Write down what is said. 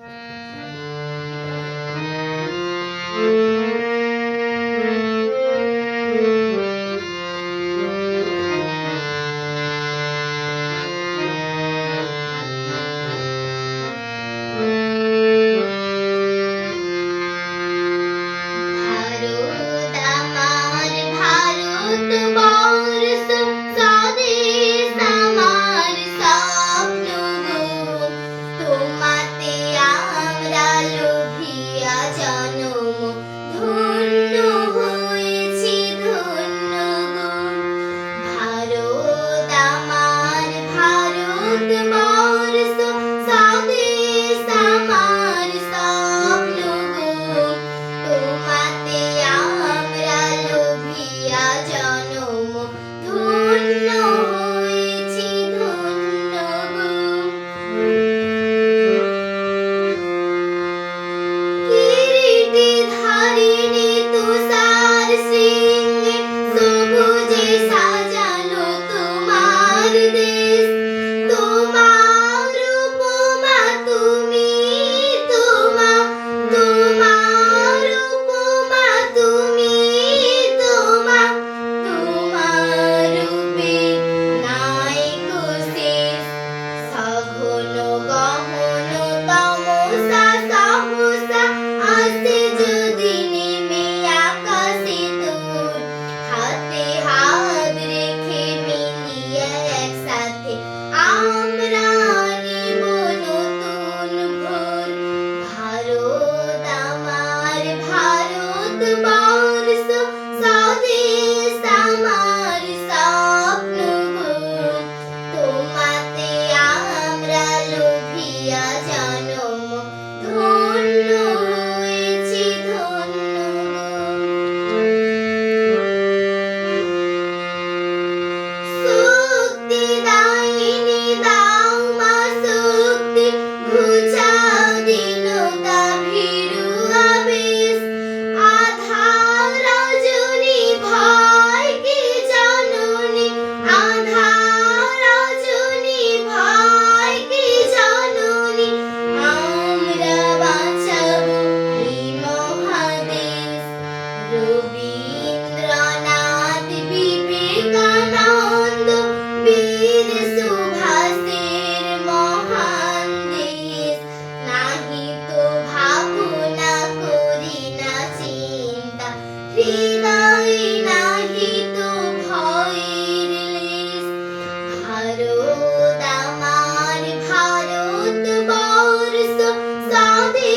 ভারত আমার ভারতবর্ষ স্বদেশ আমার স্বপ্ন গো, তোমাতে আমরা লোভিয়া জনম ধন্য হয়েছি ধন্য গো। ভারত আমার ভারতবর্ষ স্বদেশ আমার স্বপ্ন গো, তোমাতে আমরা লোভিয়া জনম ধন্য হয়েছি ধন্য গো। কিরীটি ধারিণী তুষার শৃঙ্গে সবুজে সাজানো তোমার দেশ, তোমার উপমা তুমি, তোমার উপমা তুমি, তোমার রূপে নাই কো শেষ। সঘন গহন তমসা সহসা আসে যদি নেমে আকাশে তোর, হাতে হাত রেখে মিলিয়ে একসাথে আমরা নিব নতুন ভোর। ভারত আমার ভারতবর্ষ স্বদেশ আমার স্বপ্ন গো, তোমাতে আমরা লোভিয়া জনম ধন্য হয়েছি ধন্য গো। শক্তি দায়িনী দাও মা শক্তি, ঘুচাও দীনতা ভীরু আবেশ। আধার রজনী ভয় কি জননী, আধার রজনী ভয় কি জননী, আমরা বাঁচাবো এই মহাদেশ। রবীন্দ্রনাথ বিবেকানন্দ বীর সুভাষের মহান দেশ, নাহি তো ভাবনা করি না চিন্তা, হৃদয়ে নাহি তো ভয়ের লেশ। ভারত আমার ভারতবর্ষ স্বদেশ